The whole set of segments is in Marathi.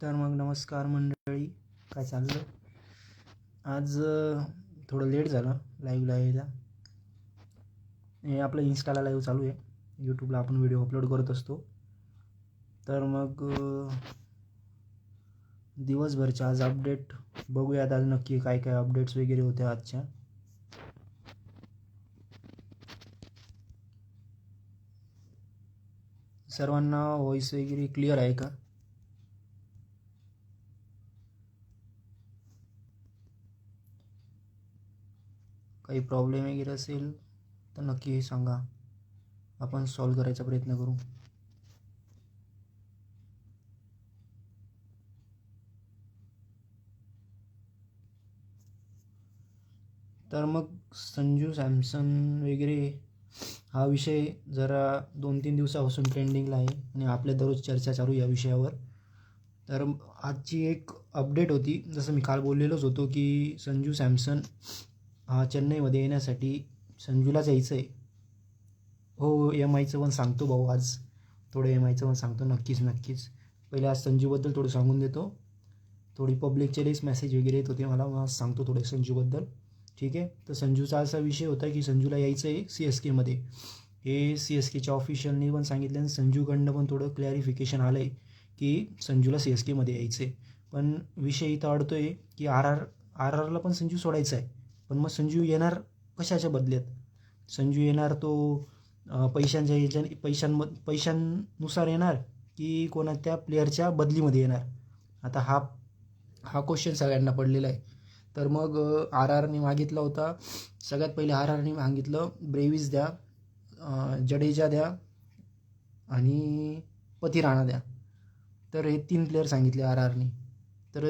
तर मग नमस्कार मंडळी, काय चाललं? आज थोडं लेट झालं लाईव्हला यायला. हे आपलं इंस्टाला लाईव्ह चालू आहे, यूट्यूबला आपण व्हिडिओ अपलोड करत असतो. तर मग दिवसभरच्या आज अपडेट बघूयात. आज नक्की काय काय अपडेट्स वगैरे होत्या आजच्या. सर्वांना व्हॉईस वगैरे क्लिअर आहे का? काही प्रॉब्लेम वगैरे असेल तर नक्की सांगा, आपण सॉल्व करायचा प्रयत्न करू. तर मग संजू सॅमसन वगैरे हा विषय जरा 2-3 दिवसापासून ट्रेंडिंगला आहे आणि आपल्या दररोज चर्चा चालू या विषयावर. तर आजची एक अपडेट होती, जसं मी काल बोललेलोच होतो की संजू सॅमसन हा चेन्नईमध्ये येण्यासाठी संजूलाच यायचं आहे. हो, एम आयचं पण सांगतो भाऊ, आज थोडं एम आयचं पण सांगतो. नक्कीच. पहिले आज संजूबद्दल थोडं सांगून देतो. थोडी पब्लिकचे लेस मेसेज वगैरे येत होते मला, मग सांगतो थोडे संजूबद्दल. ठीक आहे. तर संजूचा असा विषय होता की संजूला यायचं आहे CSKमध्ये. हे CSKच्या ऑफिशियलनी पण सांगितलं आणि संजूकडनं पण थोडं क्लॅरिफिकेशन आलं आहे की संजूला CSKमध्ये यायचं आहे. पण विषय इथं अडतो आहे की आर-आरला पण संजू सोडायचा आहे. पण मग संजू येणार कशाच्या बदल्यात? संजू येणार तो पैशांनुसार येणार की कोणत्या प्लेअरच्या बदलीमध्ये येणार? आता हा क्वेश्चन सगळ्यांना पडलेला आहे. तर मग आर-आरने मागितला होता, सगळ्यात पहिले आर-आरने मागितलं ब्रेविस द्या, जडेजा द्या आणि पती राणा द्या. तर हे 3 प्लेअर सांगितले आर-आरने. तर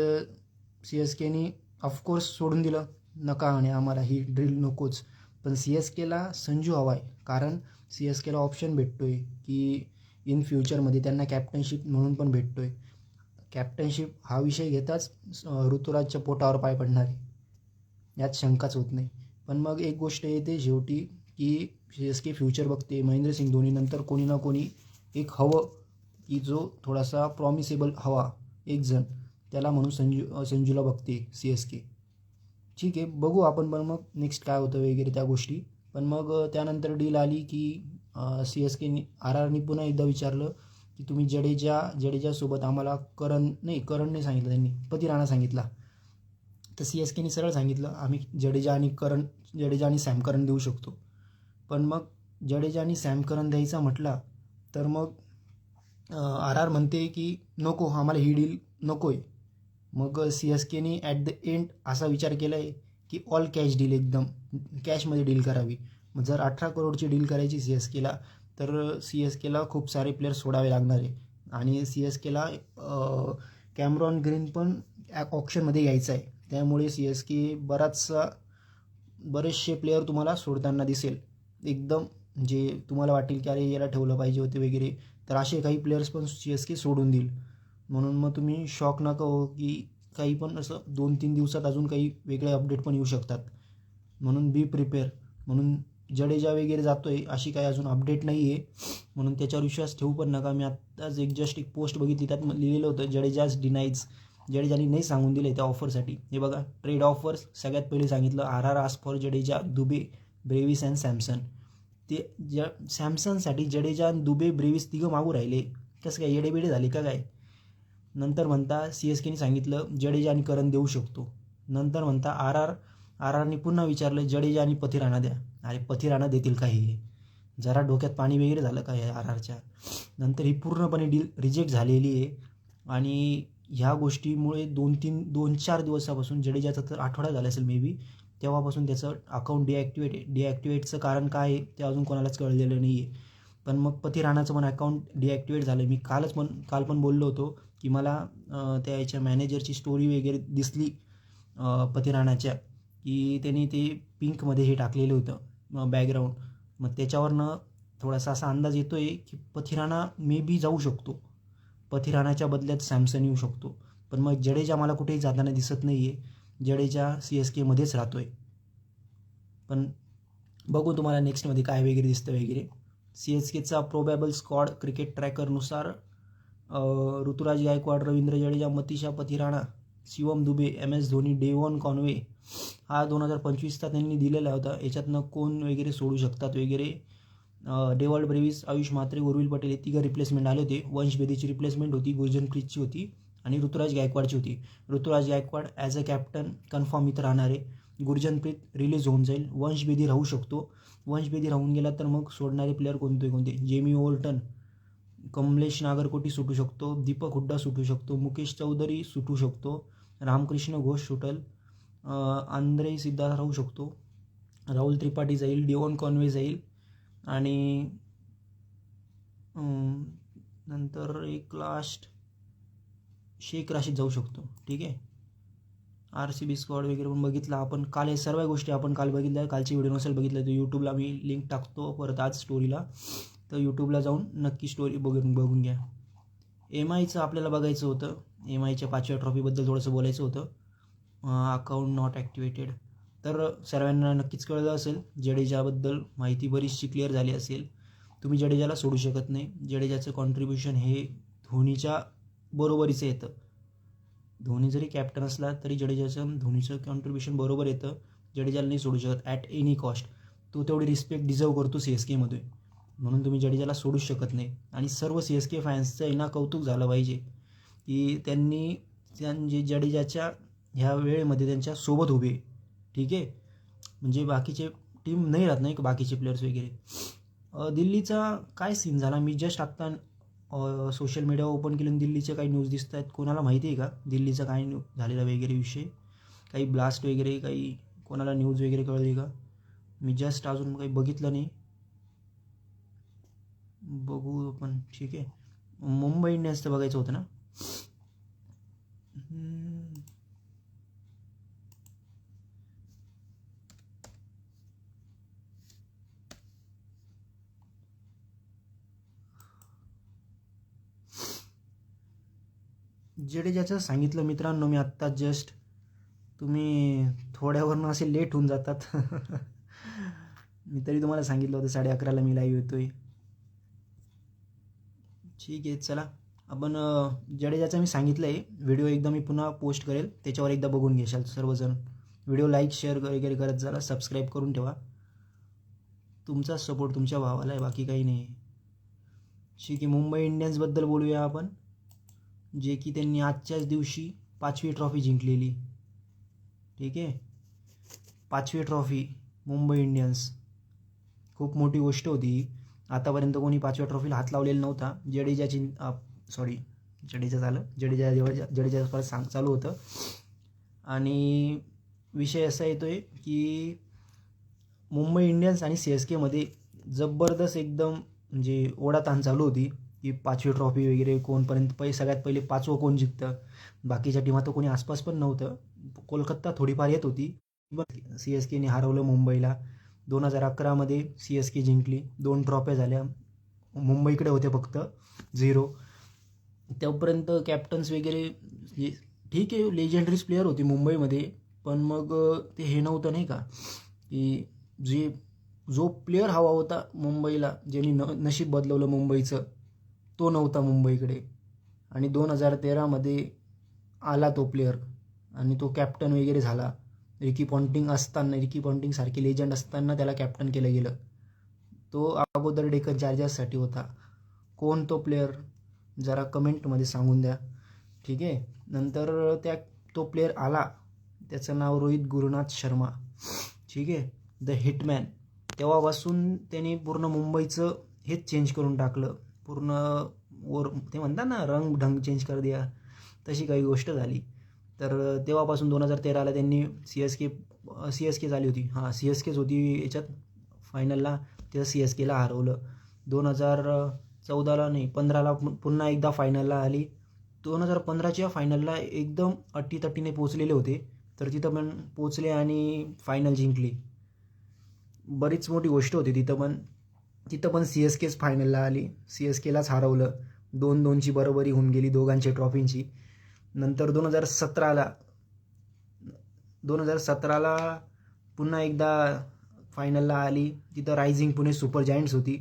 CSKने ऑफकोर्स सोडून दिलं, नका आणि आम्हाला ही ड्रिल नकोच. पण CSKला संजू हवा आहे, कारण CSKला ऑप्शन भेटतो आहे की इन फ्युचरमध्ये त्यांना कॅप्टनशिप म्हणून पण भेटतो आहे. कॅप्टनशिप हा विषय घेताच ऋतुराजच्या पोटावर पाय पडणार आहे, यात शंकाच होत नाही. पण मग एक गोष्ट येते शेवटी की CSK फ्युचर बघते. महेंद्रसिंग धोनीनंतर कोणी ना कोणी एक हवं की जो थोडासा प्रॉमिसेबल हवा एक जण, त्याला म्हणून संजूला बघते CSK. ठीक आहे, बघू आपण. पण मग नेक्स्ट काय होतं वगैरे त्या गोष्टी. पण मग त्यानंतर डील आली की CSKने आर-आरने पुन्हा एकदा विचारलं की तुम्ही जडेजासोबत आम्हाला करण नाही सांगितलं, त्यांनी पती राणा सांगितला. तर CSKने सरळ सांगितलं आम्ही जडेजा आणि सॅम करन देऊ शकतो. पण मग जडेजा आणि सॅम करन द्यायचा म्हटला तर मग आर-आर म्हणते की नको, आम्हाला ही डील नको आहे. मग CSKने ॲट द एंड असा विचार केला आहे की ऑल कॅश डील, एकदम कॅशमध्ये डील करावी. मग जर 18 करोडची डील करायची CSKला, तर CSKला खूप सारे प्लेयर सोडावे लागणार आहे. आणि CSKला कॅमरॉन ग्रीन पण ऑप्शनमध्ये यायचं आहे. त्यामुळे CSK बरेचसे प्लेयर तुम्हाला सोडताना दिसेल. एकदम जे तुम्हाला वाटेल की अरे याला ठेवलं पाहिजे होते वगैरे, तर असे काही प्लेयर्स पण CSK सोडून देईल. म्हणून मग तुम्ही शॉक नका हो की काही पण असं 2-3 दिवसात अजून काही वेगळे अपडेट पण येऊ शकतात. म्हणून बी प्रिपेअर. म्हणून जडेजा वगैरे जातो आहे अशी काही अजून अपडेट नाही आहे, म्हणून त्याच्यावर विश्वास ठेवू पण नका. मी आत्ताच जस्ट एक पोस्ट बघितली, त्यात लिहिलेलं होतं जडेजाज डिनाईज. जडेजाने नाही सांगून दिलं त्या ऑफरसाठी. हे बघा, ट्रेड ऑफर्स सगळ्यात पहिले सांगितलं R-R ask for Jadeja, Dubey, Brevis and Samson. ते सॅमसनसाठी जडेजा आणि दुबे, ब्रेविस तिघं मागू राहिले. कसं काय, येडेबिडे झाले का काय? नंतर म्हणता CSKने सांगितलं जडेजा आणि करन देऊ शकतो. नंतर म्हणता आर-आरने पुन्हा विचारलं जडेजा आणि पती राणा द्या. अरे पती राणा देतील का हे? जरा डोक्यात पाणी वगैरे झालं का हे आर-आरच्या? नंतर ही पूर्णपणे डील रिजेक्ट झालेली आहे. आणि ह्या गोष्टीमुळे 2-4 दिवसापासून, जडेजाचा तर आठवडा झाला असेल मे बी, तेव्हापासून त्याचं अकाउंट डिॲक्टिवेटचं कारण काय आहे ते अजून कोणालाच कळलेलं नाही आहे. पण मग पती राणाचं पण अकाउंट डिॲक्टिवेट झालं. मी काल पण बोललो होतो की मला त्या याच्या मॅनेजरची स्टोरी वगैरे दिसली पती राणाच्या, की त्यांनी ते पिंकमध्ये हे टाकलेलं होतं बॅकग्राऊंड. मग त्याच्यावरनं थोडासा असा अंदाज येतो आहे की पती राणा मे बी जाऊ शकतो. पती राणाच्या बदल्यात सॅमसन येऊ शकतो. पण मग जडेजा मला कुठेही जाताना दिसत नाही आहे. जडेजा CSKमध्येच राहतो आहे. पण बघू तुम्हाला नेक्स्टमध्ये काय वगैरे दिसतं वगैरे. CSKचा प्रोबॅबल स्क्वॉड क्रिकेट ट्रॅकरनुसार Ruturaj Gaikwad, Ravindra Jadeja, Matheesha Pathirana, Shivam Dube, MS Dhoni, Devon Conway हा 2025चा त्यांनी दिलेला होता. याच्यातनं कोण वगैरे सोडू शकतात वगैरे. डेव्हॉल्ड ब्रेविस, आयुष म्हात्रे, उर्विल पटेल हे तिघं रिप्लेसमेंट आले होते. वंश बेदीची रिप्लेसमेंट होती, गुरजनप्रीतची होती आणि ऋतुराज गायकवाडची होती. Ruturaj Gaikwad as a captain confirm इथं राहणार आहे. गुरजनप्रीत रिलीज होऊन जाईल. वंश बेदी राहू शकतो. वंश बेदी राहून गेला तर मग सोडणारे प्लेअर कोणते? जेमी ओव्हर्टन, कमलेश नागरकोटी सुटू शकतो, दीपक हुड्डा सुटू शकतो, मुकेश चौधरी सुटू शकतो, रामकृष्ण घोष सुटल, आंद्रे सिद्धार्थ राहू शकतो, राहुल त्रिपाठी जाईल, डेव्हन कॉन्वे जाईल आणि नंतर एक लास्ट शेख राशीद जाऊ शकतो. ठीक आहे. RCB स्क्वॉड वगैरे पण बघितला आपण काल. हे सर्व गोष्टी आपण काल बघितल्या. कालची व्हिडिओ नसेल बघितलं तर यूट्यूबला मी लिंक टाकतो परत आज स्टोरीला, तर यूट्यूबला जाऊन नक्की स्टोरी बघून घ्या. MIचं आपल्याला बघायचं होतं. MIच्या 5व्या ट्रॉफीबद्दल थोडंसं बोलायचं होतं. Account not activated. तर सर्वांना नक्कीच कळलं असेल, जडेजाबद्दल माहिती बरीचशी क्लिअर झाली असेल. तुम्ही जडेजाला सोडू शकत नाही. जडेजाचं कॉन्ट्रीब्युशन हे धोनीच्या बरोबरीचं येतं. धोनी जरी कॅप्टन असला तरी धोनीचं कॉन्ट्रीब्युशन बरोबर येतं. जडेजाला नाही सोडू शकत ॲट एनी कॉस्ट. तो तेवढी रिस्पेक्ट डिझर्व करतो CSKमध्ये, म्हणून तुम्ही जडेजाला सोडूच शकत नाही. आणि सर्व CSK फॅन्सचं ना कौतुक झालं पाहिजे की त्यांनी जडेजाच्या ह्या वेळेमध्ये त्यांच्या सोबत उभे. ठीक आहे. म्हणजे बाकीचे टीम नाही राहत नाही, बाकीचे प्लेयर्स वगैरे. दिल्लीचा काय सीन झाला, मी जस्ट आत्ता सोशल मीडिया ओपन केलं, दिल्लीचे काही न्यूज दिसत आहेत. कोणाला माहिती आहे का दिल्लीचा काय झालेला वगैरे विषय, काही ब्लास्ट वगैरे, काही कोणाला न्यूज वगैरे कळली का? मी जस्ट अजून काही बघितलं नाही, बघू आपण. ठीक आहे. मुंबई इंडियन्सचं बघायचं होतं ना. जडेजाचं सांगितलं मित्रांनो मी आत्ता जस्ट. तुम्ही थोड्यावरनं असे लेट होऊन जातात. मी तरी तुम्हाला सांगितलं होतं 11:30ला मी लाईव्ह येतोय. ठीक आहे. चला आपण जडेजाचं मी सांगितलं आहे. व्हिडिओ एकदा मी पुन्हा पोस्ट करेल, त्याच्यावर एकदा बघून घेशाल सर्वजण. व्हिडिओ लाईक शेअर वगैरे करत जरा सबस्क्राईब करून ठेवा. तुमचा सपोर्ट तुमच्या भावाला आहे, बाकी काही नाही. ठीक आहे. मुंबई इंडियन्सबद्दल बोलूया आपण, जे की त्यांनी आजच्याच दिवशी 5वी ट्रॉफी जिंकलेली. ठीक आहे. 5वी ट्रॉफी मुंबई इंडियन्स, खूप मोठी गोष्ट होती. आतापर्यंत कोणी 5व्या ट्रॉफीला हात लावलेला नव्हता. जडेजाचं परत चालू होतं. आणि विषय असा येतोय की मुंबई इंडियन्स आणि CSKमध्ये जबरदस्त एकदम म्हणजे ओढाताण चालू होती की 5वी ट्रॉफी वगैरे कोणपर्यंत सगळ्यात पहिले 5वं कोण जिंकतं. बाकीच्या टीमात तर कोणी आसपास पण नव्हतं. कोलकाता थोडीफार येत होती. CSKने हरवलं मुंबईला. 2011मध्ये CSK जिंकली. 2 ट्रॉफ्या झाल्या. मुंबईकडे होते फक्त 0. तोपर्यंत कॅप्टन्स वगैरे ठीक आहे, लेजेंडरीज प्लेअर होते मुंबईमध्ये. पण मग ते हे नव्हतं नाही का की जो प्लेअर हवा होता मुंबईला, ज्यांनी नशीब बदलवलं मुंबईचं, तो नव्हता मुंबईकडे. आणि 2013मध्ये आला तो प्लेअर आणि तो कॅप्टन वगैरे झाला. रिकी पॉन्टिंग सारखे लेजंड असताना त्याला कॅप्टन केलं गेलं. तो अगोदर डेक्कन चार्जर्ससाठी होता. कोण तो प्लेअर जरा कमेंटमध्ये सांगून द्या. ठीक आहे. नंतर तो प्लेअर आला, त्याचं नाव रोहित गुरुनाथ शर्मा. ठीक आहे. The hitman. तेव्हापासून त्याने पूर्ण मुंबईचं हेच चेंज करून टाकलं. पूर्ण ते म्हणतात ना रंग ढंग चेंज कर दिया, तशी काही गोष्ट झाली. तर तेव्हापासून 2013ला त्यांनी CSK झाली होती. CSKच होती याच्यात फायनलला, त्या CSKला हरवलं. 2014ला नाही 15ला पुन्हा एकदा फायनलला आली. 2015च्या फायनलला एकदम अटीतटीने पोचलेले होते, तर तिथं पण पोचले आणि फायनल जिंकली. बरीच मोठी गोष्ट होती तिथं पण CSKच फायनलला आली. CSKलाच हरवलं. 2-2ची बरोबरी होऊन गेली दोघांची ट्रॉफींची. नंतर 2017ला पुन्हा एकदा फायनलला आली. तिथं रायझिंग पुणे सुपर जायंट्स होती.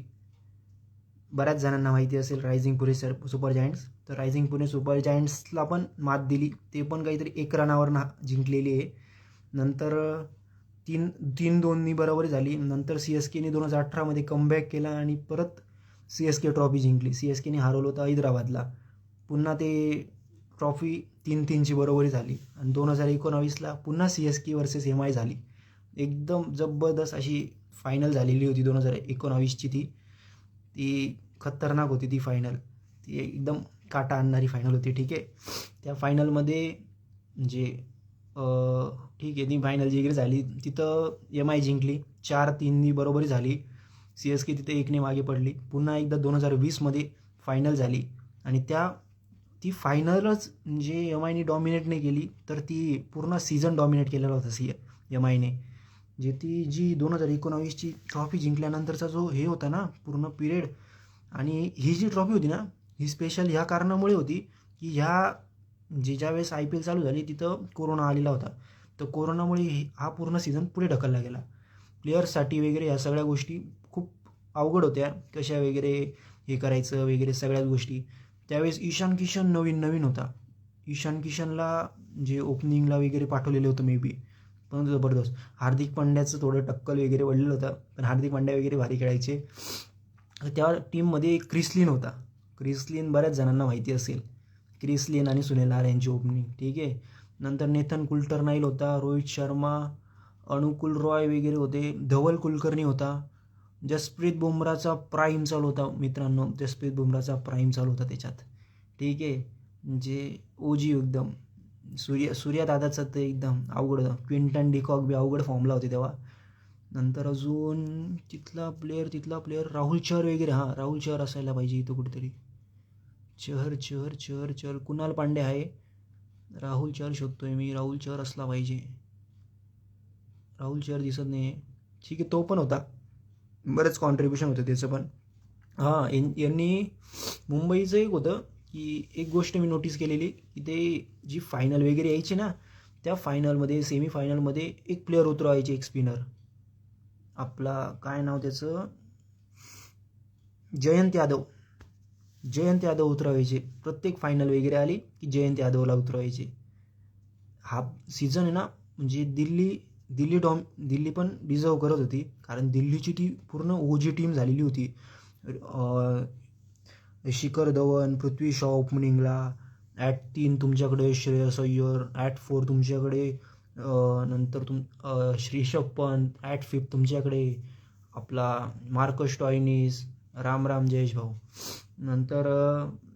बऱ्याच जणांना माहिती असेल रायझिंग पुणे सुपर जायंट्स. तर रायझिंग पुणे सुपर जायंट्सला पण मात दिली, ते पण काहीतरी 1 रनावर जिंकलेली आहे. नंतर 3-2नी बरोबरी झाली. नंतर CSKने 2018मध्ये कमबॅक केला आणि परत CSK ट्रॉफी जिंकली. CSKने हरवलं होतं हैदराबादला. पुन्हा ते ट्रॉफी 3-3ची बरोबरी झाली आणि 2019ला पुन्हा CSK वर्सेस MI झाली. एकदम जबरदस्त अशी फायनल झालेली होती 2019ची. ती खतरनाक होती ती फायनल. ती एकदम काटा आणणारी फायनल होती. ठीक आहे. त्या फायनलमध्ये म्हणजे ठीक आहे, ती फायनल जिंकली झाली. तिथं MI जिंकली, 4-3नी बरोबरी झाली. CSK तिथे 1ने मागे पडली. पुन्हा एकदा 2020मध्ये फायनल झाली आणि ती फायनलच म्हणजे MIने डॉमिनेट नाही केली, तर ती पूर्ण सीझन डॉमिनेट केलेला होता MIने. जी 2019ची ट्रॉफी जिंकल्यानंतरचा जो हे होता ना पूर्ण पिरियड, आणि ही जी ट्रॉफी होती ना, ही स्पेशल ह्या कारणामुळे होती की ज्यावेळेस IPL चालू झाली तिथं कोरोना आलेला होता. तर कोरोनामुळे हा पूर्ण सीझन पुढे ढकलला गेला. प्लेयर्ससाठी वगैरे ह्या सगळ्या गोष्टी खूप अवघड होत्या, कशा वगैरे हे करायचं वगैरे सगळ्याच गोष्टी. त्यावेळेस ईशान किशन नवीन होता. ईशान किशनला जे ओपनिंगला वगैरे पाठवलेलं होतं मे बी, पण जबरदस्त. हार्दिक पांड्याचं थोडं टक्कल वगैरे वाढलेलं होतं, पण हार्दिक पांड्या वगैरे भारी खेळायचे. त्या टीममध्ये क्रिस लिन होता. क्रिस लिन बऱ्याच जणांना माहिती असेल. क्रिस लिन आणि सुनील नारायण यांची ओपनिंग. ठीक आहे. नंतर नेथन कुल्टरनाईल होता, रोहित शर्मा, अनुकुल रॉय वगैरे होते, धवल कुलकर्णी होता. जसप्रीत बुमराचा प्राईम चालू होता मित्रांनो, जसप्रीत बुमराचा प्राईम चालू होता त्याच्यात. ठीक आहे. म्हणजे ओजी एकदम सूर्यादादाचं ते एकदम अवघड होतं. क्विंटन डिकॉक बी अवघड फॉर्मला होते तेव्हा. नंतर अजून तिथला प्लेअर राहुल चहर वगैरे. हां, राहुल चहर असायला पाहिजे इथं कुठेतरी. चहर कुणाल पांडे आहे, राहुल चहर शोधतोय मी. राहुल चहर असला पाहिजे. राहुल चहर दिसत नाही. ठीक आहे, तो पण होता. बरंच कॉन्ट्रीब्युशन होतं त्याचं पण. हां, यांनी मुंबईचं एक होतं की एक गोष्ट मी नोटीस केलेली की ते जी फायनल वगैरे यायची ना, त्या फायनलमध्ये सेमीफायनलमध्ये एक प्लेअर उतरवायचे, एक स्पिनर. आपला काय नाव त्याचं, जयंत यादव उतरवायचे. प्रत्येक फायनल वगैरे आली की जयंत यादवला उतरवायचे. हा सीझन आहे ना, म्हणजे दिल्ली पण डिझर्व करत होती, कारण दिल्लीची ती पूर्ण ओजी टीम झालेली होती. शिखर धवन, पृथ्वी शॉ ओपनिंगला, ॲट 3 तुमच्याकडे श्रेयस अय्यर, ॲट 4 तुमच्याकडे नंतर ऋषभ पंत, ॲट 5 तुमच्याकडे आपला मार्कस स्टॉयनिस, राम जयेश भाऊ. नंतर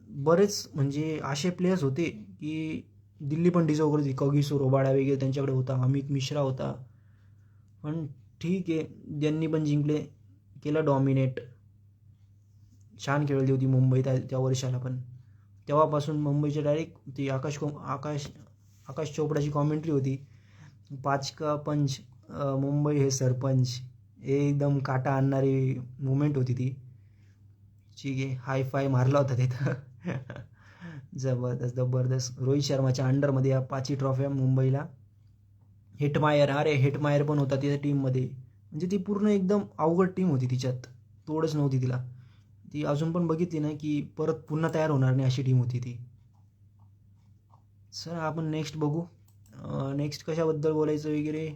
बरेच म्हणजे असे प्लेयर्स होते की दिल्ली पण डिझर्व करत होती. कगिसो रबाडा वगैरे त्यांच्याकडे होता, अमित मिश्रा होता. पण ठीक आहे, ज्यांनी पण केलं डॉमिनेट. छान खेळली होती मुंबई त्या वर्षाला पण. तेव्हापासून मुंबईचे डायरेक्ट ती आकाश चोपडाची कॉमेंट्री होती, 5 का पंच, मुंबई हे सरपंच. एकदम काटा आणणारी मुमेंट होती ती. ठीक आहे, हाय फाय मारला होता तिथं. जबरदस्त. रोहित शर्माच्या अंडरमध्ये या 5ही ट्रॉफ्या मुंबईला. हेटमायर पण होता तिच्या टीममध्ये. म्हणजे ती पूर्ण एकदम अवघड टीम होती, तिच्यात तोडच नव्हती तिला. ती अजून पण बघितली ना की परत पुन्हा तयार होणार नाही अशी टीम होती ती. सर आपण नेक्स्ट बघू. नेक्स्ट कशाबद्दल बोलायचं वगैरे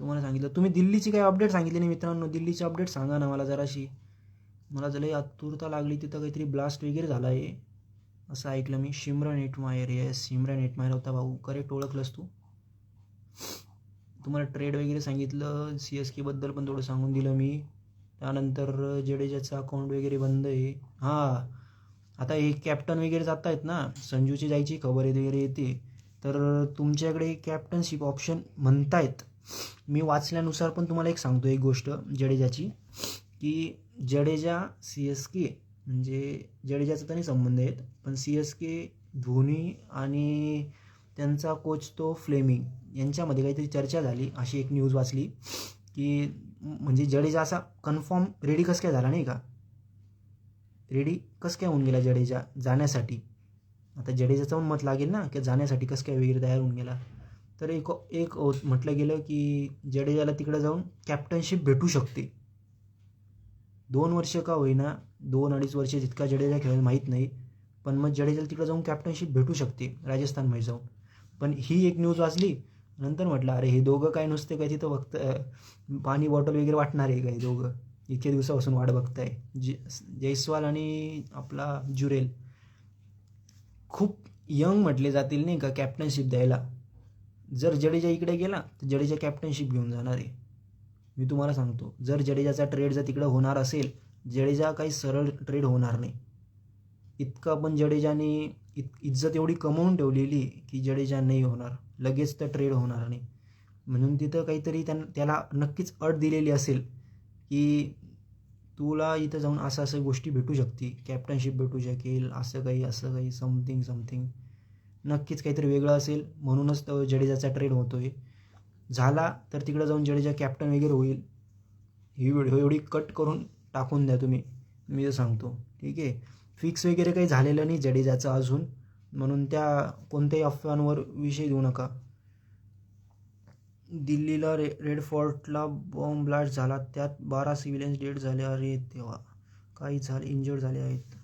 तुम्हाला सांगितलं. तुम्ही दिल्लीची काही अपडेट सांगितली नाही मित्रांनो. दिल्लीची अपडेट सांगा ना मला जराशी. मला लई आतुरता लागली. तिथं काहीतरी ब्लास्ट वगैरे झाला आहे असं ऐकलं मी. शिमरन हेटमायर होता भाऊ. करेक्ट ओळखलंस तू. तुम्हाला ट्रेड वगैरे सांगितलं. CSKबद्दल पण थोडं सांगून दिलं मी. त्यानंतर जडेजाचं अकाउंट वगैरे बंद आहे. हां, आता हे कॅप्टन वगैरे जात आहेत ना, संजूची जायची खबर वगैरे येते, तर तुमच्याकडे कॅप्टनशिप ऑप्शन म्हणतायत. मी वाचल्यानुसार पण तुम्हाला एक सांगतो एक गोष्ट जडेजाची, की जडेजा CSK म्हणजे जडेजाचा तर नाही संबंध आहेत, पण CSK धोनी आणि त्यांचा कोच तो फ्लेमिंग यांच्यामध्ये काहीतरी चर्चा झाली अशी एक न्यूज वाचली की म्हणजे जडेजा असा कन्फर्म रेडी कसं काय झाला नाही का. रेडी कसं काय होऊन गेला जडेजा जाण्यासाठी. आता जडेजाचं पण मत लागेल ना की जाण्यासाठी कसं काय वगैरे तयार होऊन गेला. तर एक म्हटलं गेलं की जडेजाला तिकडे जाऊन कॅप्टनशिप भेटू शकते. 2 वर्ष का होईना, 2-2.5 वर्ष जितका जडेजा खेळेल माहीत नाही, पण मग जडेजाला तिकडे जाऊन कॅप्टनशिप भेटू शकते राजस्थानमध्ये जाऊन. पण ही एक न्यूज वाचली, नंतर म्हटलं अरे हे दोघं काय नुसते काय तिथं फक्त पाणी बॉटल वगैरे वाटणार आहे काय दोघं, इतक्या दिवसापासून वाट बघताय. जयस्वाल आणि आपला जुरेल खूप यंग म्हटले जातील नाही का कॅप्टनशिप द्यायला. जर जडेजा इकडे गेला तर जडेजा कॅप्टनशिप घेऊन जाणार आहे. मी तुम्हाला सांगतो, जर जडेजाचा ट्रेड जर तिकडं होणार असेल, जडेजा काही सरळ ट्रेड होणार नाही. इतका पण जडेजाने इज्जत एवढी कमवून ठेवलेली की जडेजा नाही होणार, लगेच तर ट्रेड होणार नाही. म्हणून तिथं काहीतरी त्याला नक्कीच अट दिलेली असेल की तुला इथं जाऊन असं असं गोष्टी भेटू शकते, कॅप्टनशिप भेटू शकेल, असं काही समथिंग नक्कीच काहीतरी वेगळं असेल. म्हणूनच तो जडेजाचा ट्रेड होतोय. झाला तर तिकडं जाऊन जडेजा कॅप्टन वगैरे होईल. ही व्हिडिओ एवढी कट करून टाकून द्या तुम्ही, मी तर सांगतो. ठीक आहे, फिक्स वगैरे काही झालेलं नाही जडेजाचं अजून, म्हणून त्या कोणत्याही अफवांवर विषय देऊ नका. दिल्लीला रेड फोर्टला बॉम्ब ब्लास्ट झाला, त्यात 12 सिव्हिलियन्स डेड झाले. अरे तेव्हा काही झाले, इंजर्ड झाले आहेत.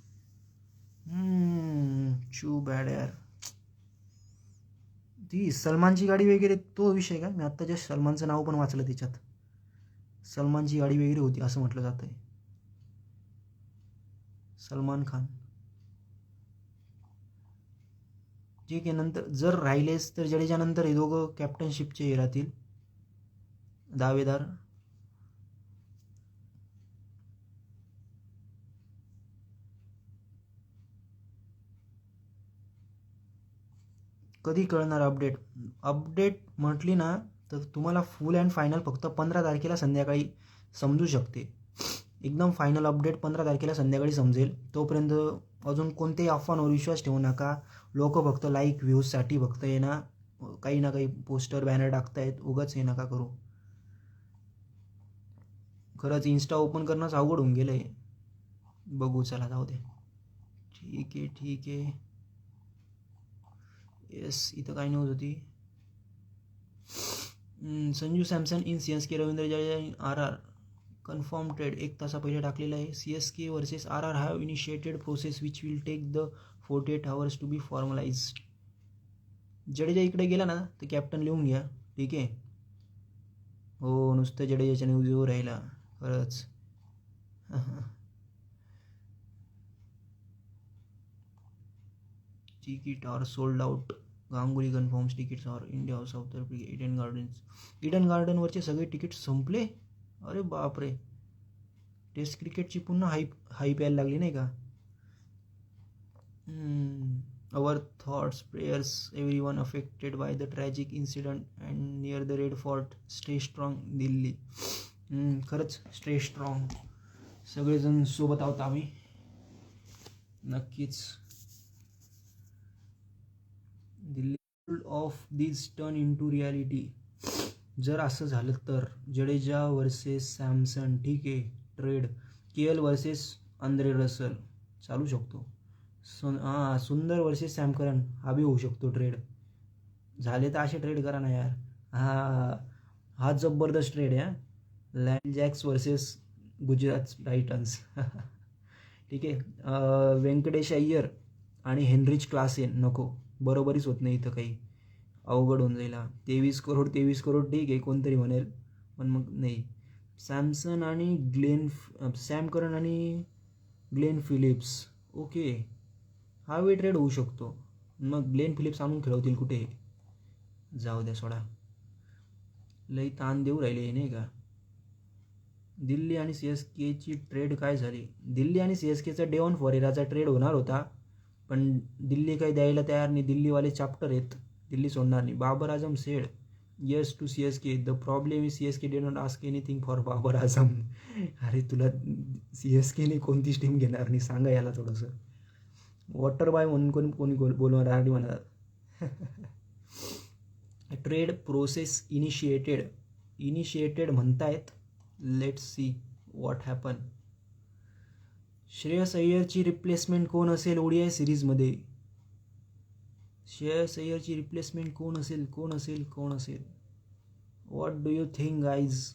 चू बॅड यार. ती सलमानची गाडी वगैरे तो विषय का? मी आत्ता जस्ट सलमानचं नाव पण वाचलं त्याच्यात. सलमानची गाडी वगैरे होती असं म्हटलं जात आहे. सलमान खान. ठीक आहे, नंतर जर राहिलेच तर जडेजा नंतर हे दोघं कॅप्टनशिपचे हे राहतील दावेदार. कधी कळणार अपडेट म्हटली ना तर तुम्हाला फुल अँड फायनल फक्त 15 तारखेला संध्याकाळी समजू शकते. एकदम फायनल अपडेट 15 तारखेला संध्याकाळी समजेल. तोपर्यंत अजून कोणत्याही अफवांवर विश्वास ठेवू नका. लोक फक्त लाईक व्ह्यूजसाठी फक्त ये ना काही ना काही पोस्टर बॅनर टाकतायत, उगाच हे नका करू. खरंच इन्स्टा ओपन करणंच अवघड होऊन गेलं आहे. बघू, चला जाऊ दे. ठीक आहे. येस, इथं काय न्यूज होती. Sanju Samson in CSK, Ravindra Jadeja in RR confirm trade. 1 तासा पहिले टाकलेलं आहे. CSK versus RR have initiated process which will take the 48 hours to be formalized. Jadeja इकडे गेला ना तर कॅप्टन लिहून घ्या. ठीक आहे. हो, नुसतं जडेजाच्या न्यूज येऊ राहिला खरंच. Ticket are sold out. Ganguly confirms tickets are India house of the Eden गार्डनवरचे सगळे तिकीट संपले. अरे बापरे, टेस्ट क्रिकेटची पुन्हा हाईप यायला लागली नाही का. Our thoughts, prayers everyone affected by the tragic incident and near the Red Fort. Stay strong Delhi. खरंच स्टे स्ट्रॉंग. सगळेजण सोबत आहोत आम्ही नक्कीच. Delhi of this turn into reality. जर असं झालं तर जडेजा वर्सेस सॅमसन. ठीक आहे, trade. KL versus Andre Russell चालू शकतो. सुंदर वर्सेस सॅम करन हा बी होऊ शकतो ट्रेड. झाले तर असे ट्रेड करा ना यार. हा जबरदस्त ट्रेड आहे. Land Jacks versus Gujarat Titans. ठीक आहे. व्यंकटेश अय्यर आणि हेनरिच क्लासेन नको, बरोबरीच होत नाही इथं, काही अवघड होऊन जाईल. 23 करोड ठीक आहे, कोणतरी म्हणेल, पण मग नाही. सॅमसन आणि सॅम करन आणि ग्लेन फिलिप्स. ओके, हा वे ट्रेड होऊ शकतो. मग ग्लेन फिलिप्स आणून खेळवतील कुठे, जाऊ द्या सोडा. लई ताण देऊ राहिले नाही का. दिल्ली आणि CSKची ट्रेड काय झाली. दिल्ली आणि CSKचा डेव्हन फॉरेराचा ट्रेड होणार होता, पण दिल्ली काही द्यायला तयार नाही. दिल्लीवाले चॅप्टर आहेत, दिल्ली सोडणार नाही. Babar Azam said yes to CSK. The problem is CSK did not ask anything for Babar Azam. अरे तुला CSKने कोणतीच टीम घेणार नाही, सांगा याला थोडंसं. वॉटर बाय म्हणून कोणी बोलवणार नाही म्हणा. ट्रेड प्रोसेस इनिशिएटेड म्हणतायत. Let's see what happen. Shreyas अय्यरची रिप्लेसमेंट कोण असेल ODI सिरीजमध्ये. श्रेयस अय्यरची रिप्लेसमेंट कोण असेल. What do you think guys.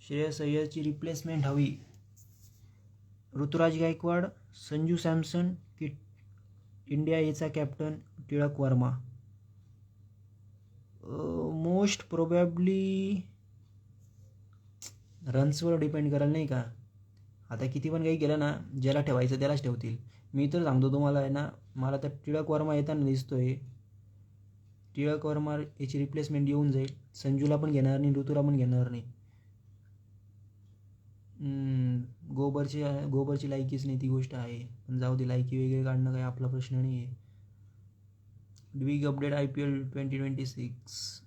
Shreyas अय्यरची रिप्लेसमेंट हवी. ऋतुराज गायकवाड, संजू सॅमसन की इंडिया एचा captain Tilak Varma. Most probably रन्सवर डिपेंड करायला नाही का. आता किती पण काही केलं ना, ज्याला ठेवायचं त्यालाच ठेवतील. मी तर सांगतो तुम्हाला आहे ना, मला तर टिळक वर्मा येताना दिसतोय. टिळक वर्मा याची रिप्लेसमेंट येऊन जाईल. संजूला पण घेणार नाही, ऋतूला पण घेणार नाही. गोबरची लायकीच नाही, ती गोष्ट आहे. पण जाऊ दे, लायकी वगैरे काढणं काही आपला प्रश्न नाही आहे. Big update IPL 2026.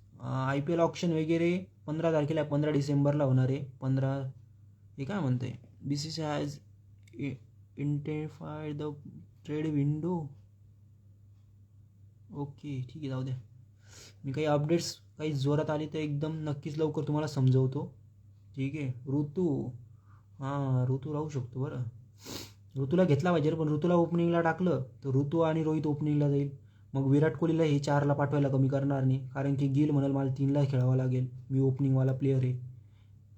IPL option वगैरे 15 तारखेला, 15 डिसेंबरला होणार आहे. हे काय म्हणते, BCCI has intensified the trade window. Okay, ठीक आहे, जाऊ द्या. मी काही अपडेट्स काही जोरात आली तर एकदम नक्कीच लवकर तुम्हाला समजवतो. ठीक आहे. ऋतू राहू शकतो बरं. ऋतूला घेतला पाहिजे, पण ऋतूला ओपनिंगला टाकलं तर ऋतू आणि रोहित ओपनिंगला जाईल. मग विराट कोहलीला हे 4ला पाठवायला कमी करणार नाही, कारण की गिल म्हणाल मला 3ला खेळावं लागेल, मी ओपनिंगवाला प्लेअर आहे.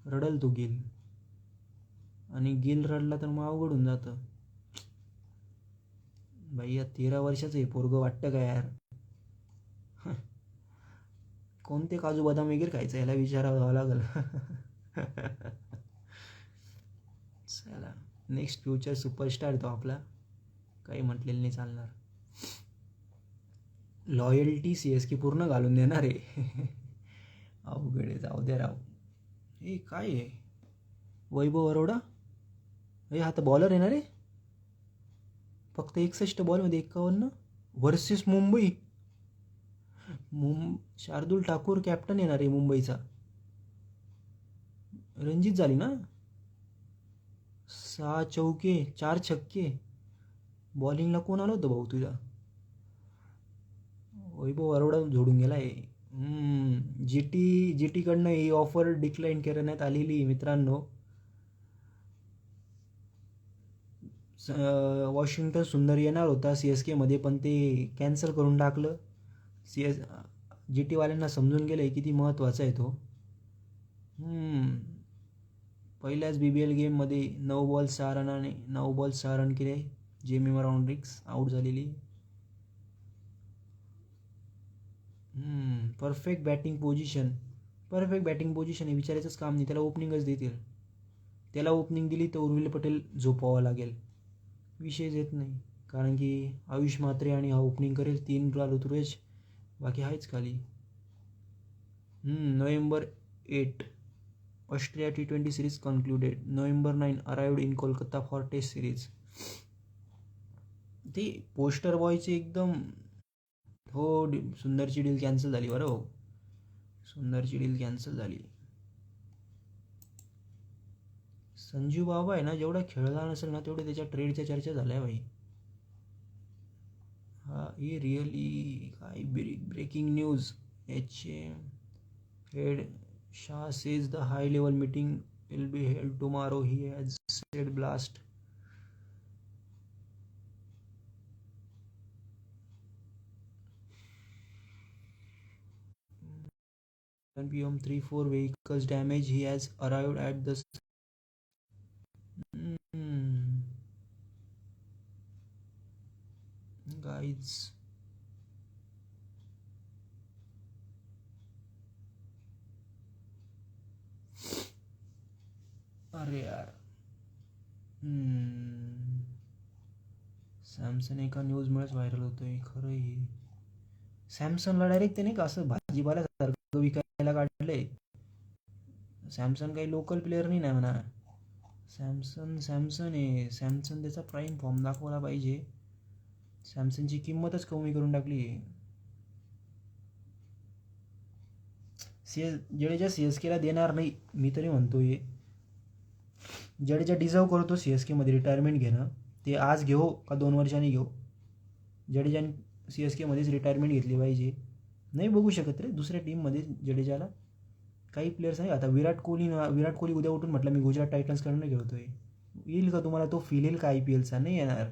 रडल तो गिल, आणि गिल रडला तर मग अवघड होऊन जातं. भैया 13 वर्षाचं आहे पोरगं, वाटतं का यार. कोणते काजू बदाम वगैरे खायचं याला विचारावं लागेल. चला, नेक्स्ट फ्युचर सुपरस्टार तो आपला, काही म्हटलेलं नाही चालणार. लॉयल्टी CSK पूर्ण घालून देणार आहे. अवघड आहे, जाऊ द्या राव. हे काय आहे, वैभव अरोडा. हे आता बॉलर येणार आहे. फक्त 61 बॉलमध्ये 51 वर्सेस मुंबई. शार्दुल ठाकूर कॅप्टन येणार आहे मुंबईचा. रणजित झाली ना, 6 चौके 4 छक्के. बॉलिंगला कोण आलं होतं भाऊ तुझा. वैभव अरोडा जोडून गेला आहे. GT कडनं ही ऑफर डिक्लाइन करण्यात आलेली मित्रांनो. वॉशिंग्टन सुंदर येणार होता CSK मध्ये, पण ते कॅन्सल करून टाकलं. GT वाल्यांना समजून गेलं किती महत्त्वाचा आहे तो. पहिल्याच BBL गेममध्ये 9 बॉल 6 रन केले. जेमी रॉड्रिग्स आऊट झालेली. परफेक्ट बॅटिंग पोझिशन हे विचारायचंच काम नाही. त्याला ओपनिंगच देतील. त्याला ओपनिंग दिली तर उर्विल पटेल झोपावा लागेल, विषयच येत नाही. कारण की आयुष म्हात्रे आणि हा ओपनिंग करेल. 3 ऋतुराज, बाकी आहेच खाली. November 8 Australia T20 series concluded. November 9 arrived in Kolkata for test series. ते पोस्टर बॉयचे एकदम. हो, सुंदरची डील कॅन्सल झाली बरं हो. सुंदरची डील कॅन्सल झाली. संजू बाबा आहे ना, जेवढा खेळला नसेल ना तेवढे त्याच्या ट्रेडच्या चर्चा झाल्या भाई. ही रिअली काय breaking news. Head Shah says the high-level meeting will be held tomorrow. He has said blast. 10 p.m. 3-4 vehicles damage. He has arrived at the guys. अरे यार, सॅमसन एका न्यूजमुळेच व्हायरल होतोय. खरं ही सॅमसनला डायरेक्ट ते नाही का असं भाजीपाल्यासारखं विकायला काढलंय. सॅमसन काही लोकल प्लेअर नाही ना म्हणा. सॅमसन आहे. सॅमसन त्याचा प्राईम फॉर्म दाखवला पाहिजे. सॅमसनची किंमतच कमी करून टाकली. जडेजा CSKला देणार नाही, मी तरी म्हणतोय. जडेजा डिझर्व करतो CSK मध्ये रिटायरमेंट घेणं. ते आज घेऊ का 2 वर्षांनी घेऊ, जडेजाने CSK मध्येच रिटायरमेंट घेतली पाहिजे. नाही बघू शकत रे दुसऱ्या टीममध्ये जडेजाला. काही प्लेयर्स आहे. आता विराट कोहली उद्या उठून म्हटलं मी गुजरात टायटन्सकडनं खेळतोय, येईल का तुम्हाला तो फील येईल का IPLचा. नाही येणार.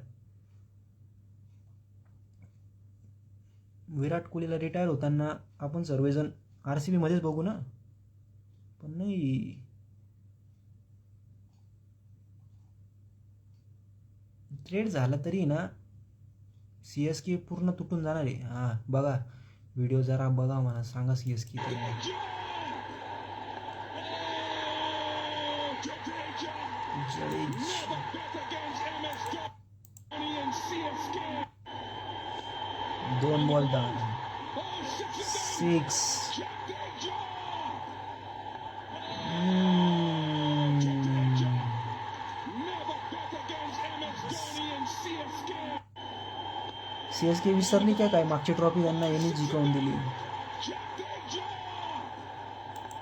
विराट कोहलीला रिटायर होताना आपण सर्वजण RCB मध्येच बघू ना. पण नाही, ट्रेड झाला तरी ना CSK पूर्ण तुटून जाणार आहे. हां बघा व्हिडिओ जरा बघा मला सांगा CSK जडेजा 2 बॉल 10 6 CSK विसरली काय मागची ट्रॉफी त्यांना यांनी जिंकवून दिली.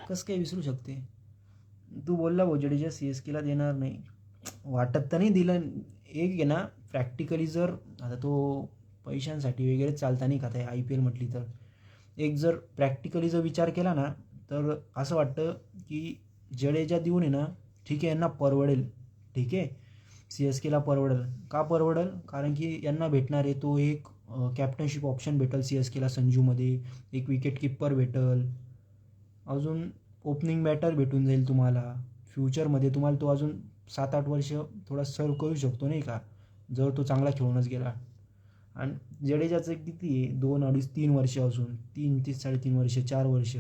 कसं काय विसरू शकते. तू बोलला भाऊ जडेजा CSKला देणार नाही, वाटत तर नाही दिलं. एक आहे ना प्रॅक्टिकली जर आता तो पैशांसाठी वगैरे चालता नाही खाता IPL म्हटली तर एक जर प्रॅक्टिकली जर विचार केला ना तर असं वाटतं की जडेजा देऊन आहे ना ठीक आहे यांना परवडेल. ठीक आहे CSKला परवडेल. का परवडेल? कारण की यांना भेटणार आहे तो एक कॅप्टनशिप ऑप्शन भेटेल CSKला संजूमध्ये, एक विकेट किपर भेटेल, अजून ओपनिंग बॅटर भेटून जाईल तुम्हाला. फ्युचरमध्ये तुम्हाला तो अजून 7-8 वर्ष थोडा सर्व करू शकतो नाही का जर तो चांगला खेळूनच गेला. आणि जडेजाचं किती आहे 2, 2.5, 3 वर्ष अजून 3 ते 3.5 वर्ष 4 वर्ष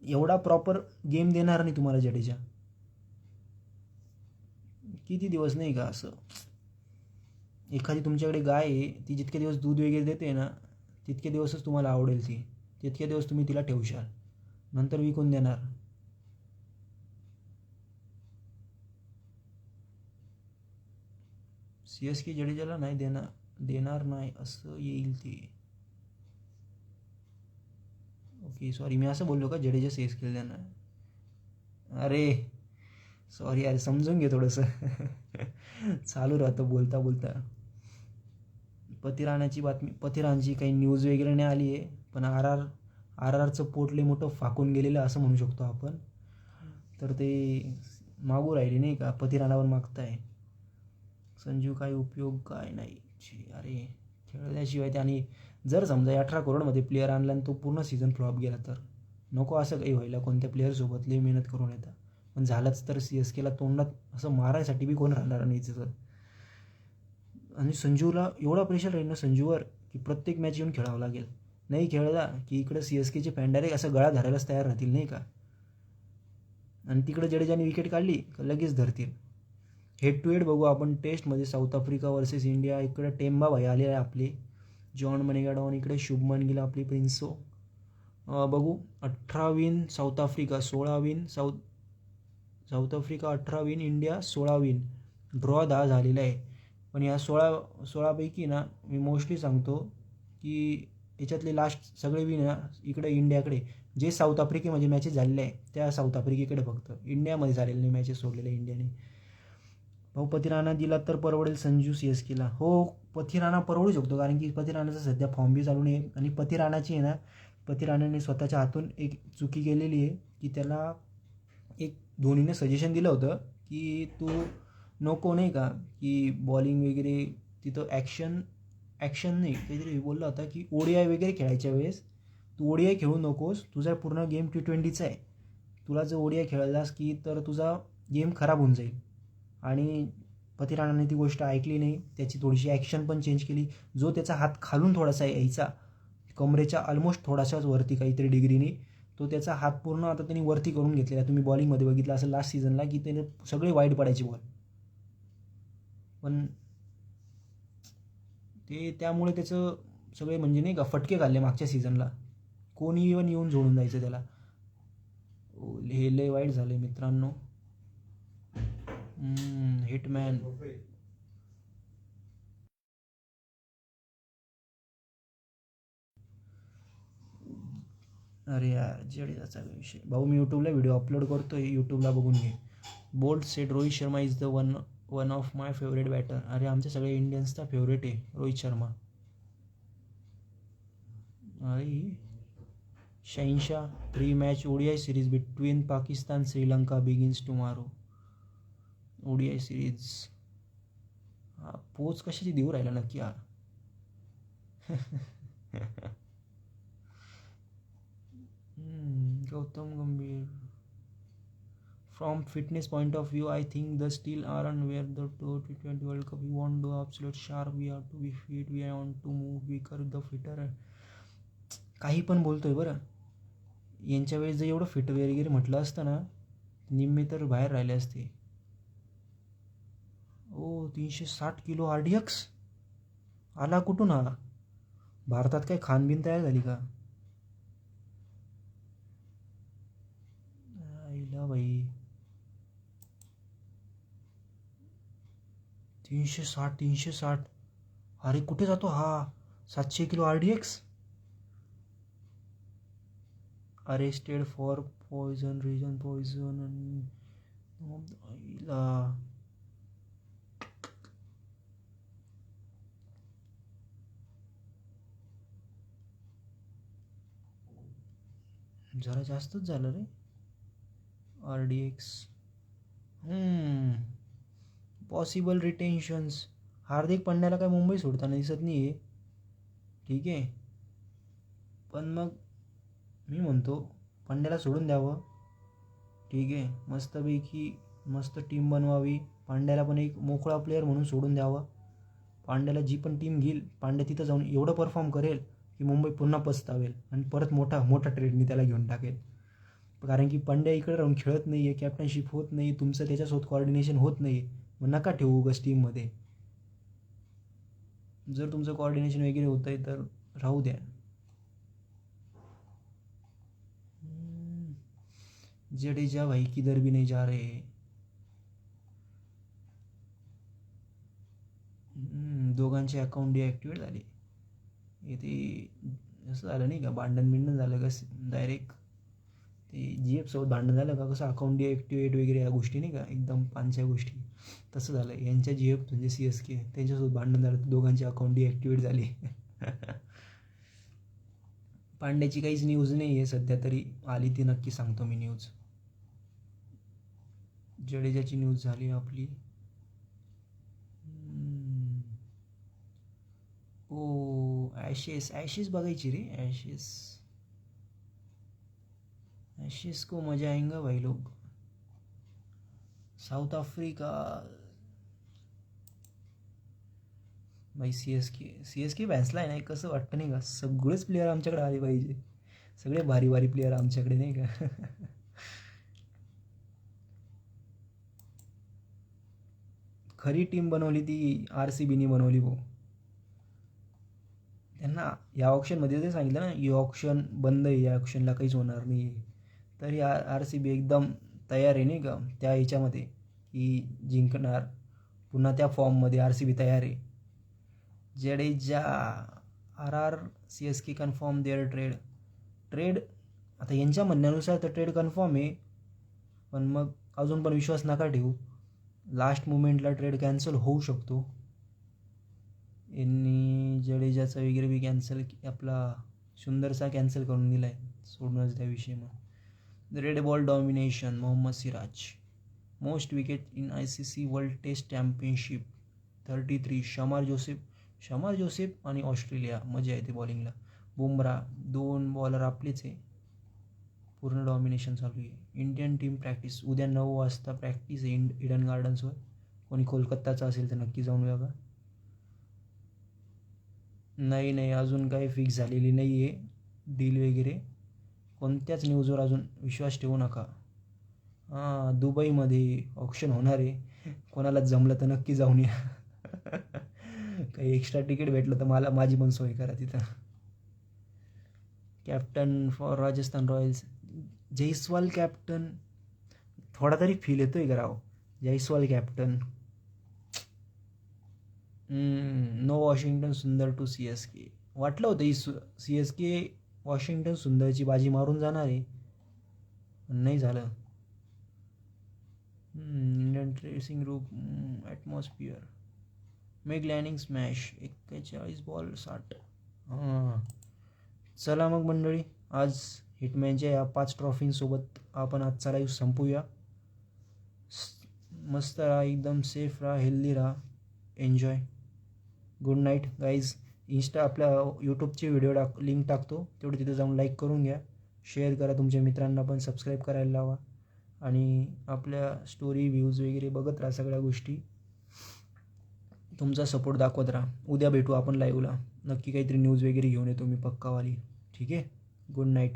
एवढा प्रॉपर गेम देणार नाही तुम्हाला जडेजा. किती दिवस नाही का असं. एखादी तुमच्याकडे गाय आहे ती जितके दिवस दूध वगैरे देते ना तितके दिवसच तुम्हाला आवडेल ती, तितके दिवस तुम्ही तिला ठेवशाल, नंतर विकून देणार. CSK जडेजाला नाही देणार नाही असं येईल ते. ओके सॉरी मी असं बोललो का जडेजा CSKला देणार. अरे सॉरी अरे समजून घे थोडंसं चालू राहतं बोलता बोलता. पतिराणाची बातमी, पतिराणाची काही न्यूज वगैरे नाही आली आहे पण आर आरचं पोट लय मोठं फाकून गेलेलं असं म्हणू शकतो आपण. तर ते मागू राहिले नाही का पतिराणावर मागताय. संजू काय उपयोग काय नाही. अरे खेळल्याशिवाय त्याने जर समजा 18 करोडमध्ये प्लेअर आणला आणि तो पूर्ण सीझन फ्लॉप गेला तर नको असं काही व्हायला. कोणत्या प्लेअरसोबत लई मेहनत करून येतात पण झालंच तर CSKला तोंडात असं मारायसाठी बी कोण राहणार नाही तिथं. आणि संजूला एवढा प्रेशर राहील ना संजूवर की प्रत्येक मॅच येऊन खेळावं लागेल. नाही खेळला की इकडं CSKचे फॅन डायरेक्ट असं गळा धरायलाच तयार राहतील नाही का. आणि तिकडं जडेजाने विकेट काढली का लगेच धरतील. हेड टू हेड बघू आपण टेस्टमध्ये साऊथ आफ्रिका वर्सेस इंडिया. इकडे टेम्बा भाई आले आहे आपले, जॉन मनेगाडॉन, इकडे शुभमन गिल आपली प्रिन्सो. बघू 18 win south Africa, 16 win south Africa, 18 win India, 16 win. Draw 10 झालेला आहे. पण या 16पैकी ना मी मोस्टली सांगतो की याच्यातले लास्ट सगळे विन ना इकडे इंडियाकडे. जे साऊथ आफ्रिकेमध्ये मॅचेस झालेले आहे त्या साऊथ आफ्रिकेकडे फक्त, इंडियामध्ये झालेले नाही मॅचेस सोडलेले इंडियाने. भाऊ पतिराणा दिला तर परवडेल संजू CSKला. हो पतिराणा परवडू शकतो कारण की पतिराणाचा सध्या फॉर्म बी चालू नाही. आणि पतिराणाची आहे ना पतिराणाने स्वतःच्या हातून एक चुकी केलेली आहे की त्याला एक धोनीने सजेशन दिलं होतं की तू नको नाही का की बॉलिंग वगैरे तिथं ॲक्शन नाही काहीतरी बोलला होता की ODI वगैरे खेळायच्या वेळेस तू ODI खेळू नकोस. तुझा पूर्ण गेम T20चा आहे. तुला जर ODI खेळलास की तर तुझा गेम खराब होऊन जाईल. आणि पतिराणाने ती गोष्ट ऐकली नाही. त्याची थोडीशी ॲक्शन पण चेंज केली. जो त्याचा हात खालून थोडासा यायचा कमरेच्या ऑलमोस्ट थोडाशाच वरती काहीतरी डिग्रीने, तो त्याचा हात पूर्ण आता त्यांनी वरती करून घेतलेला. तुम्ही बॉलिंगमध्ये बघितलं असं लास्ट सीझनला की त्याने सगळे वाईड पडायचे बॉल. पण ते त्यामुळे त्याचं सगळे म्हणजे नाही का फटके घालले मागच्या सीझनला. कोणी पण येऊन जोडून जायचं त्याला. हे लय वाईट झाले मित्रांनो. हिटमॅन अरे यार जडेजाचा विषय भाऊ. मी यूट्यूबला व्हिडिओ अपलोड करतो आहे, यूट्यूबला बघून घे. Bold said Rohit Sharma is the one of my favourite batter. अरे आमच्या सगळ्या इंडियन्सचा फेवरेट आहे रोहित शर्मा. अरे 86 pre match ODI series between Pakistan Sri Lanka begins tomorrow. ODI series हा पोच कशाची देऊ राहिला नक्की हा गौतम गंभीर From fitness point of view, I think the still aren't where the T20 World Cup. We want to absolute sharp. We have to be fit. We want to move weaker. The fitter. काही पण बोलतोय बरं. यांच्या वेळेस जर एवढं फिट वगैरे म्हटलं असतं ना, निम्मे तर बाहेर राहिले असते. 360 किलो RDX आला कुठून हा? भारतात काय खानबिन तयार झाली का? आईला बाई 360. अरे कुठे जातो हा? 700 kilo RDX. Arrested for poison reason poison आईला. जरा जास्तच झालं रे RDX. पॉसिबल रिटेन्शन्स. हार्दिक पांड्याला काय मुंबई सोडताना दिसत नाही आहे. ठीक आहे, पण मग मी म्हणतो पांड्याला सोडून द्यावं. ठीक आहे, मस्तपैकी मस्त टीम बनवावी. पांड्याला पण एक मोकळा प्लेअर म्हणून सोडून द्यावं. पांड्याला जी पण टीम घेईल, पांड्या तिथं जाऊन एवढं परफॉर्म करेल की मुंबई पुन्हा पस्तावेल आणि परत मोठा ट्रेडनी त्याला घेऊन टाकेल. कारण की पांड्या इकडे राहून खेळत नाही आहे, कॅप्टनशिप होत नाही, तुमचं त्याच्यासोबत कोऑर्डिनेशन होत नाही. मग नका ठेवू उगाच टीममध्ये. जर तुमचं कोऑर्डिनेशन वगैरे होतं आहे तर राहू द्या. जडेजा भाई किधर भी नहीं जा रहे. दोघांचे अकाउंट डिॲक्टिवेट झाले. ते असं झालं नाही का, भांडण झालं का डायरेक्ट ते GF सोबत भांडण झालं का, कसं अकाउंट डिॲक्टिवेट वगैरे या गोष्टी नाही का, एकदम पांच्या गोष्टी तसं झालं. यांच्या GF म्हणजे CSK त्यांच्यासोबत भांडण झालं, दोघांचे अकाउंट डिॲक्टिवेट झाले. पांड्याची काहीच न्यूज नाही आहे सध्या तरी. आली ती नक्की सांगतो मी न्यूज. जडेजाची न्यूज झाली आपली. ॲशेस बघायची रे. ॲशेस को मजा आएंगा भाई लोग. साऊथ आफ्रिका भाई. CSK बॅन्सला आहे ना, कसं वाटतं नाही का, सगळेच प्लेयर आमच्याकडे आले पाहिजे. सगळे भारी प्लेयर आमच्याकडे नाही का. खरी टीम बनवली ती RCBनी बनवली भाऊ. त्यांना या ऑप्शनमध्ये ते सांगितलं ना, ही ऑप्शन बंद आहे, या ऑप्शनला काहीच होणार नाही. तरी RCB एकदम तयार आहे नाही का त्या ह्याच्यामध्ये की जिंकणार. पुन्हा त्या फॉर्ममध्ये RCB तयार आहे. Jadeja RR CSK confirm their trade. आता यांच्या म्हणण्यानुसार तर ट्रेड कन्फर्म आहे, पण मग अजून पण विश्वास नका ठेवू. लास्ट मुमेंटला ट्रेड कॅन्सल होऊ शकतो. यांनी जडेजाचा वगैरे बी कॅन्सल, आपला सुंदरचा कॅन्सल करून दिला आहे, सोडूनच त्या विषयी. मग red ball domination. Mohammed Siraj most wicket in ICC world test championship 33. Shamar Joseph आणि ऑस्ट्रेलिया मजा येते बॉलिंगला. बुमरा 2 बॉलर आपलेच आहे. पूर्ण डॉमिनेशन चालू आहे. इंडियन टीम प्रॅक्टिस उद्या 9 वाजता प्रॅक्टिस आहे इडन गार्डन्सवर. कोणी कोलकाताचा असेल तर नक्की जाऊन बघा. नाही अजून काही फिक्स झालेली नाही आहे डील वगैरे. कोणत्याच न्यूजवर अजून विश्वास ठेवू नका. दुबईमध्ये ऑप्शन होणार आहे. कोणाला जमलं तर नक्की जाऊन या. काही एक्स्ट्रा तिकीट भेटलं तर माझी पण सोय करा तिथं. Captain for Rajasthan Royals Jaiswal captain. थोडा तरी फील येतोय का राव, जयस्वाल कॅप्टन. नो वॉशिंग्टन सुंदर टू CSK. वाटलं होतं ही CSK वॉशिंग्टन सुंदरची बाजी मारून जाणार आहे, पण नाही झालं. Indian dressing room atmosphere. Make landing smash 41 ball 60. चला मग मंडळी, आज हिटमॅनच्या या 5 ट्रॉफींसोबत आपण आजचा लाईव्ह संपूया. मस्त राहा, एकदम सेफ राहा, हेल्दी राहा, एन्जॉय. Good night guys. आपल्या यूट्यूबची व्हिडिओ लिंक टाकतो, तेवढं तिथे जाऊन लाईक करून घ्या, शेअर करा, तुमच्या मित्रांना पण सबस्क्राईब करायला लावा. आणि आपल्या स्टोरी व्ह्यूज वगैरे बघत राहा, सगळ्या गोष्टी तुमचा सपोर्ट दाखवत राहा. उद्या भेटू आपण लाईव्हला. नक्की काहीतरी न्यूज वगैरे घेऊन येतो मी पक्कावाली. ठीक आहे. Good night.